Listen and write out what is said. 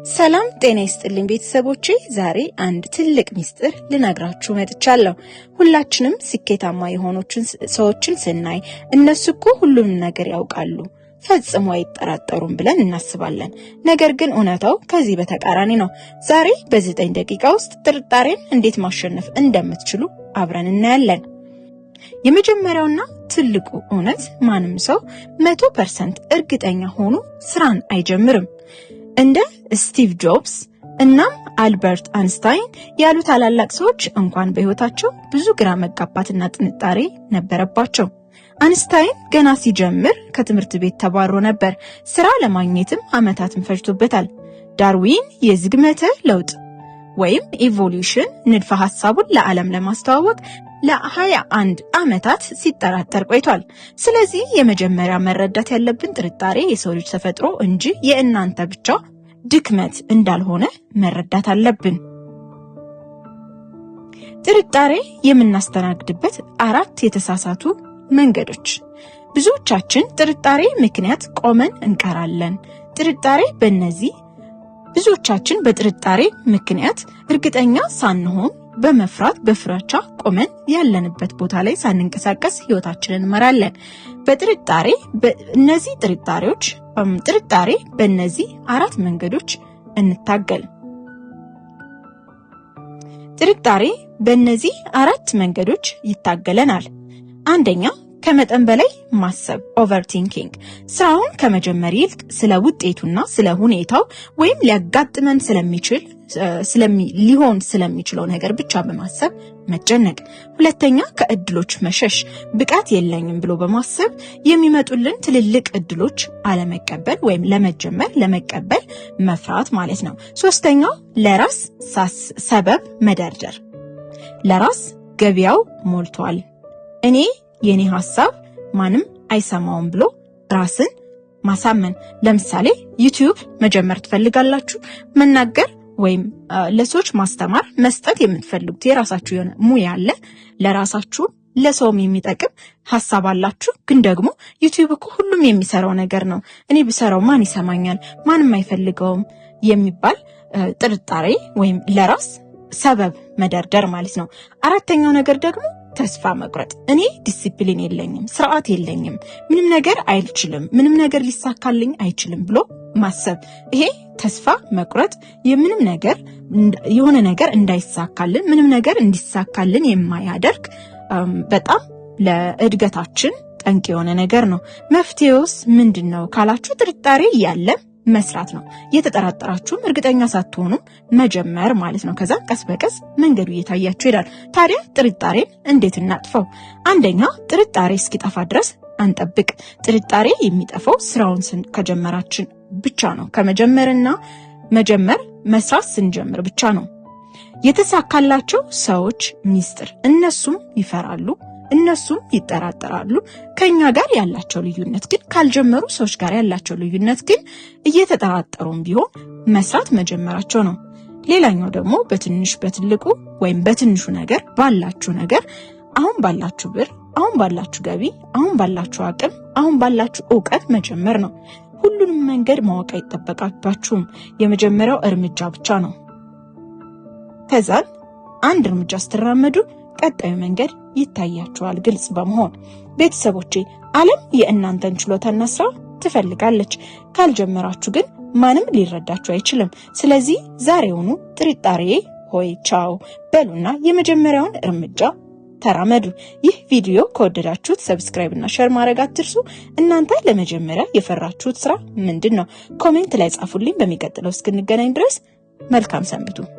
ሰላም ጤና ይስጥልኝ ቤተሰቦቼ ዛሬ አንድ ትልቅ ሚስጥር ልነግራችሁ መጥቻለሁ። ሁላችንም ስኬታማ የሆኑችን ሰዎችን ስናይ እነሱ እኮ ሁሉንም ነገር ያውቃሉ ፈጽሞ አይጠራጠሩም ብለን እናስባለን። ነገር ግን እውነታው ከዚህ በተቃራኒ ነው። ዛሬ በ9 ደቂቃ ውስጥ ጥርጣሬን እንዴት ማሸነፍ እንደምትችሉ አብረን እናያለን። የመጀመሪያውና ትልቁ እውነት ማንም ሰው 100% እርግጠኛ ሆኖ ስራን አይጀምርም። እንደ ስቲቭ ጆብስ እና አልበርት አንስታይን ያሉ ታላላቅ ሰዎች እንኳን በህይወታቸው ብዙ ግራ መጋባትና ጥንጣሬ ነበረባቸው። አንስታይን ገና ሲጀምር ከትምህርት ቤት ተባሮ ነበር። ስራ ለማግኘትም አመታትን ፈጅቶበታል። ዳርዊን የዝግመተ ለውጥ ወይም ኢቮሉሽን ንድፈ ሐሳቡን ለዓለም ለማስተዋወቅ ለ21 አመታት ሲጠራጠር ቆይቷል። ስለዚህ የመጀመሪያ መረዳት ያለብን ጥርጣሬ የሰው ልጅ ተፈጥሮ እንጂ የእናንተ ብቻ ድክመት እንዳልሆነ መረዳት አለብን። ጥርጣሬ የምናስተናግድበት 4 የተሳሳቱ መንገዶች። ብዙዎቻችን ጥርጣሬ ምክንያት ቆመን እንቀራለን። ብዙዎቻችን በጥርጣሬ ምክንያት እርግጠኛ ሳንሆን በፍራቻ ቆመን ያለንበት ቦታ ላይ ሳንንቀሳቀስ ህይወታችንን እንመራለን። ጥርጣሬ በእነዚህ 4 መንገዶች እንታገል። ጥርጣሬ በእነዚህ 4 መንገዶች ይታገለናል። አንደኛ፣ ከመጠን በላይ ማሰብ ኦቨርቲንኪንግ። ስራውን ከመጀመር ይልቅ ስለ ውጤቱና ስለ ሁኔታው ወይም ሊያጋጥመን ሊሆን ስለሚችለው ነገር ብቻ በማሰብ መጨነቅ። ሁለተኛ፣ ከእድሎች መሸሽ። ብቃት የለኝም ብሎ በማሰብ የሚመጡልን ትልልቅ እድሎች አለመቀበል ወይም ለመቀበል መፍራት ማለት ነው። ሶስተኛው፣ ለራስ ሰበብ መደርደር። ለራስ ገበያው ሞልቷል፣ የኔ ሐሳብ ማንም አይሰማውም ብሎ ራስን ማሳመን። ለምሳሌ ዩቲዩብ መጀመር ትፈልጋላችሁ። መናገር ወይም ለሰዎች ማስተማር መስጠት የምትፈልጉት የራሳችሁ የሆነ ሙያ አለ። ለራሳችሁ ለሰውም የሚጠቅም ሐሳብ አላችሁ። ግን ደግሞ ዩቲዩብ እኮ ሁሉም የሚሰራው ነገር ነው፣ እኔ ብሰራው ማን ይሰማኛል፣ ማንም አይፈልገውም የሚባል ጥርጣሬ ወይም ለራስ ሰበብ መደርደር ማለት ነው። አራተኛው ነገር ደግሞ ተስፋ መቁረጥ። እኔ ዲሲፕሊን የለኝም፣ ስርዓት የለኝም፣ ምንም ነገር አልችልም፣ ምንም ነገር ሊሳካልኝ አይችልም ብሎ ማሰብ። ይሄ ተስፋ መቁረጥ የሆነ ነገር እንዳይሳካልን ምንም ነገር እንዲሳካልን የማያደርግ በጣም ለእድገታችን ጠንቅ የሆነ ነገር ነው። መፍትሄውስ ምንድነው ካላችሁ ጥርጣሬ ያለ መስራት ነው። የተጠራጠራችሁም እርግጠኛ ሳትሆኑ መጀመር ማለት ነው። ከዛ ቀስ በቀስ መንገዱ እየታያችሁ ይላል። ታዲያ ጥርጣሬን እንዴት እናጥፈው? አንደኛ፣ ጥርጣሬ እስኪጠፋ ድረስ አንጠብቅ። ጥርጣሬ የሚጠፋው ስራውን ከጀመራችን ብቻ ነው። መስራት ስንጀምር ብቻ ነው። የተሳካላቸው ሰዎች ሚስጥር፣ እነሱም ይፈራሉ፣ እነሱም ይጠራጠራሉ። ከኛ ጋር ያላቸው ልዩነት ግን ካልጀመሩ ሰዎች ጋር ያላቸው ልዩነት ግን እየተጠራጠሩም ቢሆን መስራት መጀመራቸው ነው። ሌላኛው ደግሞ በትልቁ ወይም በትንሹ ነገር ባላችሁ ነገር፣ አሁን ባላችሁ ብር፣ አሁን ባላችሁ ገቢ፣ አሁን ባላችሁ አቅም፣ አሁን ባላችሁ ዕውቀት መጀመር ነው። ሁሉንም መንገድ ማወቅ አይጠበቅባችሁም። የመጀመሪያው እርምጃ ብቻ ነው። ከዛ አንድ እርምጃ ስትራመዱ ቀጣዩ መንገድ ይታያችኋል ግልጽ በመሆን። ቤተሰቦቼ፣ ዓለም የእናንተን ችሎታና ስራ ትፈልጋለች። ካልጀመራችሁ ግን ማንም ሊረዳችሁ አይችልም። ስለዚህ ዛሬውኑ ጥርጣሬ ሆይ ቻው በሉና የመጀመሪያውን እርምጃ ተራመዱ። ይህ ቪዲዮ ከወደዳችሁት ሰብስክራይብ እና ሼር ማድረግ አትርሱ። እናንተ ለመጀመሪያ የፈራችሁት ስራ ምንድነው? ኮሜንት ላይ ጻፉልኝ። በሚቀጥለው እስክንገናኝ ድረስ መልካም ሰንብቱ።